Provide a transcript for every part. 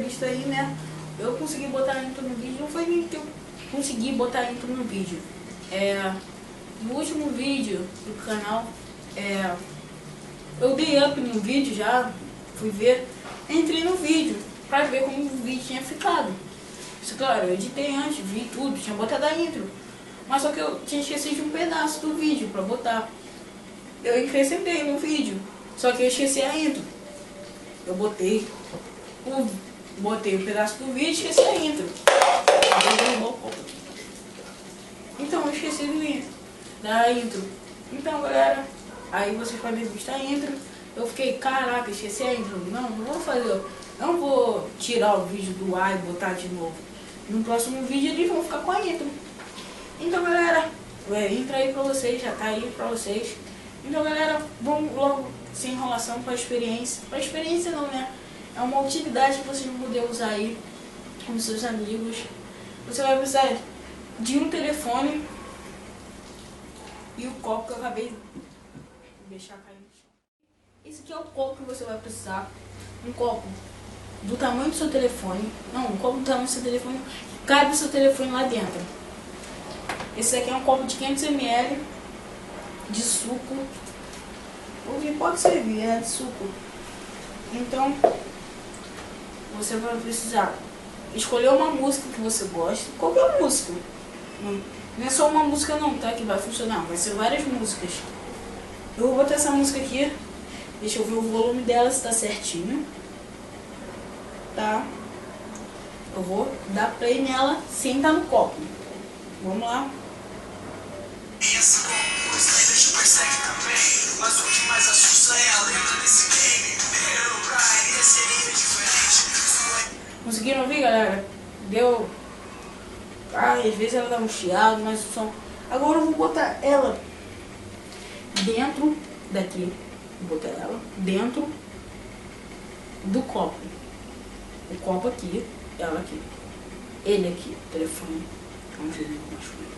visto aí, né? Eu consegui botar intro no vídeo, não foi nem que eu consegui botar intro no vídeo. No último vídeo do canal, eu dei up no vídeo já, fui ver, entrei no vídeo pra ver como o vídeo tinha ficado. Isso, claro, eu editei antes, vi tudo, tinha botado a intro. Mas só que eu tinha esquecido de um pedaço do vídeo pra botar. Eu acrescentei no vídeo, só que eu esqueci a intro. Eu botei o pedaço do vídeo e esqueci a intro. Então eu esqueci da intro. Então, galera, aí vocês podem ver a intro. Eu fiquei, caraca, esqueci a intro. Não vou fazer, não vou tirar o vídeo do ar e botar de novo. No próximo vídeo eles vão ficar com a intro. Então, galera, entra aí pra vocês, já tá aí pra vocês. Então, galera, vamos logo, sem enrolação, para a experiência. Para a experiência não, né? É uma utilidade que vocês vão poder usar aí com seus amigos. Você vai precisar de um telefone e o copo que eu acabei de deixar cair no chão. Esse aqui é o copo que você vai precisar. Um copo do tamanho do seu telefone. Não, um copo do tamanho do seu telefone. Cabe o seu telefone lá dentro. Esse aqui é um copo de 500 ml de suco. O que pode servir, de suco. Então, você vai precisar escolher uma música que você gosta. Qualquer música. Não é só uma música não, tá? Que vai funcionar. Vai ser várias músicas. Eu vou botar essa música aqui. Deixa eu ver o volume dela se tá certinho. Tá? Eu vou dar play nela sem estar no copo. Vamos lá. Essa como o Slayer persegue também. Mas o que mais assusta é a lenda desse game. Meu Brian seria diferente. Conseguiram ouvir, galera? Deu. Às vezes ela dá um chiado, mas o som. Agora eu vou botar ela dentro daqui. Vou botar ela dentro do copo. O copo aqui, ela aqui. Ele aqui, o telefone. Vamos ver o mais frio.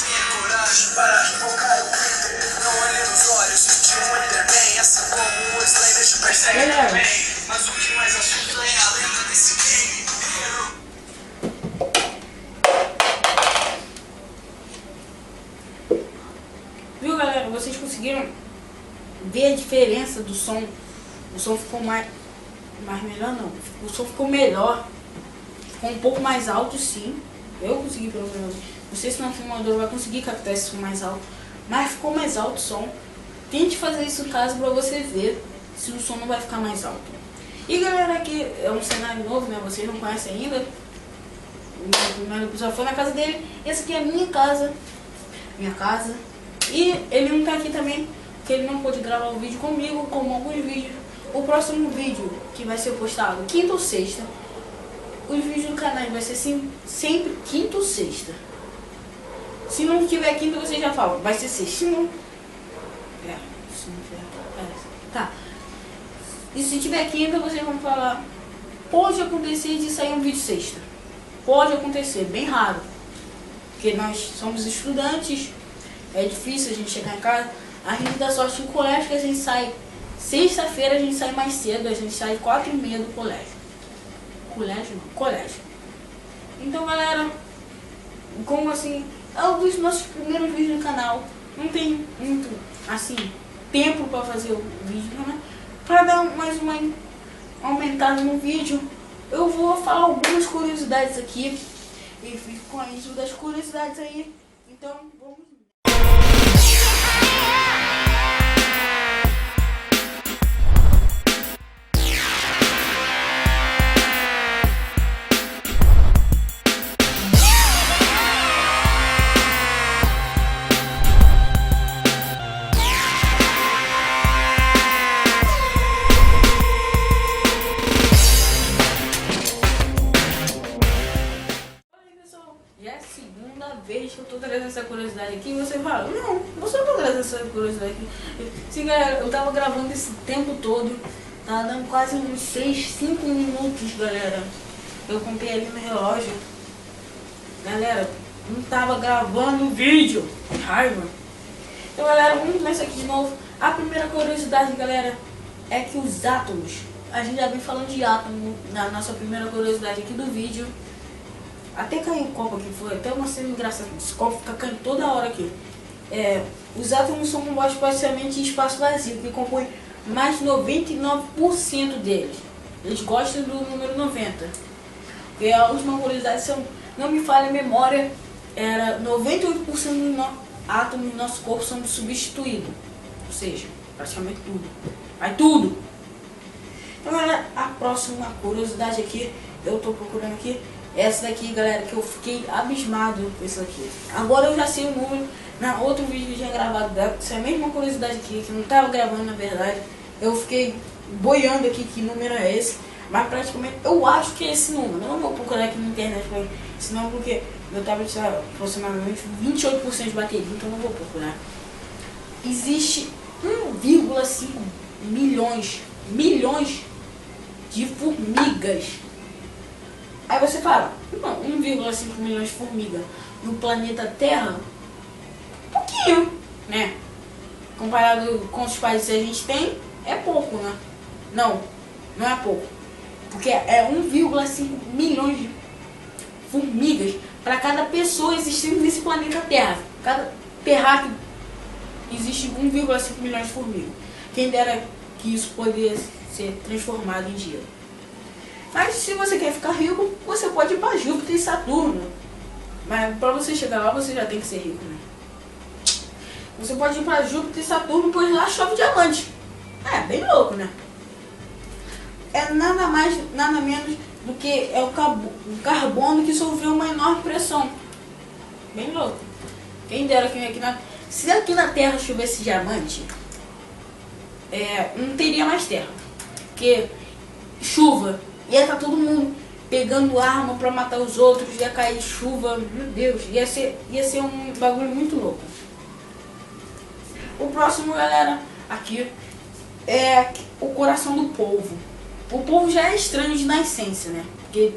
Tenha coragem para invocar o Creeper. Não olhe nos olhos de um Enderman. Essa como o Slayer persegue também. Mas o que mais assusta é a lenda desse game. Viu, galera? Vocês conseguiram ver a diferença do som? O som ficou mais melhor não. O som ficou melhor. Ficou um pouco mais alto, sim. Eu consegui pelo menos. Não sei se na filmadora vai conseguir captar esse som mais alto. Mas ficou mais alto o som. Tente fazer isso em casa pra você ver se o som não vai ficar mais alto. E galera, aqui é um cenário novo, né? Vocês não conhecem ainda. O primeiro episódio foi na casa dele. Essa aqui é a minha casa. Minha casa. E ele não tá aqui também, porque ele não pôde gravar o vídeo comigo, como alguns vídeos. O próximo vídeo que vai ser postado quinta ou sexta. Os vídeos do canal vai ser sempre quinta ou sexta. Se não tiver quinta, você já fala, vai ser sexta. Se não... se não tiver... tá. E se tiver quinta, vocês vão falar, pode acontecer de sair um vídeo sexta. Pode acontecer, bem raro. Porque nós somos estudantes, é difícil a gente chegar em casa. A gente dá sorte no colégio que a gente sai... Sexta-feira a gente sai mais cedo, a gente sai 4h30 do colégio. Colégio não, colégio. Então, galera, como assim, é um dos nossos primeiros vídeos no canal. Não tem muito, assim, tempo para fazer o vídeo, né? Para dar mais uma aumentada no vídeo, eu vou falar algumas curiosidades aqui. E fico com isso das curiosidades aí. Então, vamos. Já é a segunda vez que eu tô trazendo essa curiosidade aqui e você fala, não, você não tá trazendo essa curiosidade aqui. Sim, galera, eu tava gravando esse tempo todo, tá dando quase uns 5 minutos, galera. Eu contei ali no relógio. Galera, não tava gravando o vídeo. Que raiva. Então, galera, vamos começar aqui de novo. A primeira curiosidade, galera, é que os átomos, a gente já vem falando de átomo na nossa primeira curiosidade aqui do vídeo. Até caiu o copo aqui, foi até uma cena engraçada, esse copo fica caindo toda hora aqui. Os átomos são compostos parcialmente em espaço vazio, que compõe mais de 99% deles. Eles gostam do número 90. E a última curiosidade, se não me falha a memória, era 98% dos átomos do nosso corpo são substituídos. Ou seja, praticamente tudo. Mas tudo! Então, galera, a próxima curiosidade aqui, eu tô procurando aqui, essa daqui, galera, que eu fiquei abismado com isso aqui. Agora eu já sei o número, na outro vídeo que eu tinha gravado dela, essa é a mesma curiosidade aqui, que eu não tava gravando na verdade. Eu fiquei boiando aqui que número é esse, mas praticamente eu acho que é esse número. Eu não vou procurar aqui na internet, senão porque meu tablet está aproximadamente 28% de bateria, então eu não vou procurar. Existe 1,5 milhões de formigas. Aí você fala, 1,5 milhões de formigas no planeta Terra, pouquinho, né? Comparado com os países que a gente tem, é pouco, né? Não é pouco. Porque é 1,5 milhões de formigas para cada pessoa existindo nesse planeta Terra. Cada terráqueo existe 1,5 milhões de formigas. Quem dera que isso poderia ser transformado em dinheiro. Mas se você quer ficar rico, você pode ir para Júpiter e Saturno. Mas para você chegar lá, você já tem que ser rico, né? Você pode ir para Júpiter e Saturno, pois lá chove diamante. É, bem louco, né? É nada mais, nada menos do que o carbono que sofreu uma enorme pressão. Bem louco. Quem dera que aqui se aqui na Terra chovesse diamante, não teria mais Terra. Porque chuva, ia estar todo mundo pegando arma pra matar os outros, ia cair chuva, meu Deus, ia ser um bagulho muito louco. O próximo, galera, aqui é o coração do polvo. O polvo já é estranho de nascença, né? Porque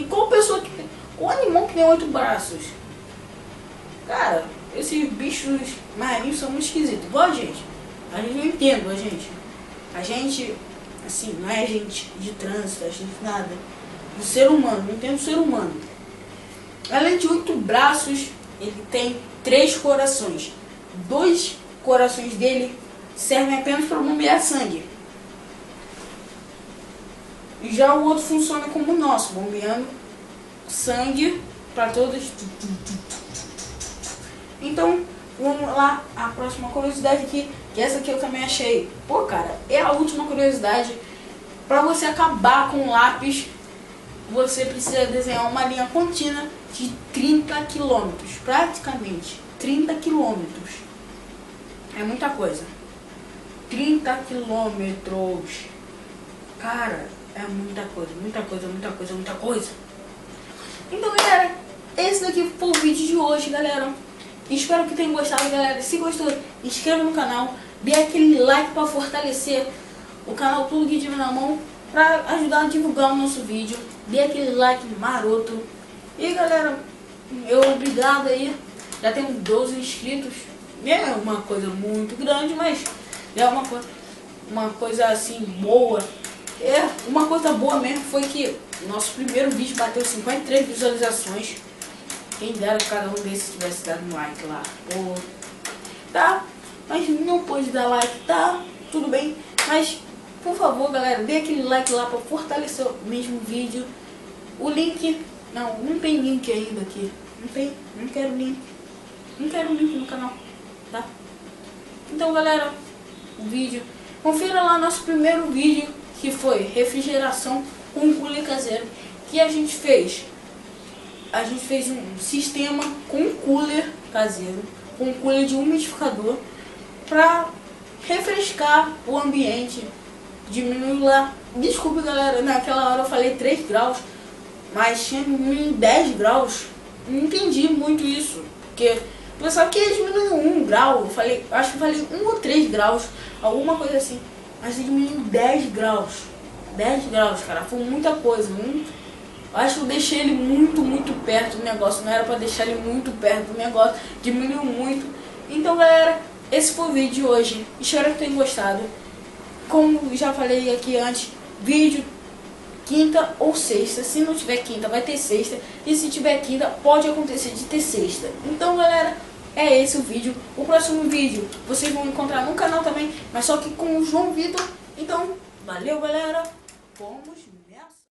qual pessoa que tem um animal que tem 8 braços? Cara, esses bichos marinhos são muito esquisitos. Igual a gente não entende a gente, assim, não é gente de trânsito, a gente nada. O ser humano, não entendo o ser humano. Além de 8 braços, ele tem 3 corações. 2 corações dele servem apenas para bombear sangue. E já o outro funciona como o nosso, bombeando sangue para todos. Então, vamos lá, a próxima curiosidade aqui, que essa aqui eu também achei. Pô, cara, é a última curiosidade. Para você acabar com o lápis, você precisa desenhar uma linha contínua de 30 km, praticamente 30 km. É muita coisa. 30 km. Cara, é muita coisa. Então, galera, esse daqui foi o vídeo de hoje, galera. Espero que tenham gostado, galera. Se gostou, inscreva no canal, dê aquele like para fortalecer o canal Tudo Que Tiver Na Mão, para ajudar a divulgar o nosso vídeo. Dê aquele like maroto. E, galera, obrigado aí. Já temos 12 inscritos. É uma coisa muito grande, mas é uma coisa assim boa. Uma coisa boa mesmo foi que nosso primeiro vídeo bateu 53 visualizações. Quem dera que cada um desses tivesse dado um like lá. Tá? Mas não pôde dar like, tá? Tudo bem. Mas, por favor, galera, dê aquele like lá para fortalecer o mesmo vídeo. O link... Não tem link ainda aqui. Não quero link. Não quero link no canal, tá? Então, galera, o vídeo... Confira lá nosso primeiro vídeo, que foi refrigeração com cooler caseiro, que a gente fez. A gente fez um sistema com cooler caseiro, com cooler de umidificador, para refrescar o ambiente, diminuir lá. Desculpe, galera, naquela hora eu falei 3 graus, mas tinha diminuído 10 graus. Não entendi muito isso, porque o pessoal que diminuiu 1 grau, acho que eu falei 1 ou 3 graus, alguma coisa assim, mas diminuiu 10 graus. 10 graus, cara, foi muita coisa. Acho que eu deixei ele muito perto do negócio, não era pra deixar ele muito perto do negócio, diminuiu muito. Então, galera, esse foi o vídeo de hoje, espero que tenham gostado. como já falei aqui antes, vídeo quinta ou sexta. Se não tiver quinta, vai ter sexta. E se tiver quinta, pode acontecer de ter sexta. Então, galera, é esse o vídeo. O próximo vídeo vocês vão encontrar no canal também, mas só que com o João Vitor. Então, valeu, galera. Vamos nessa.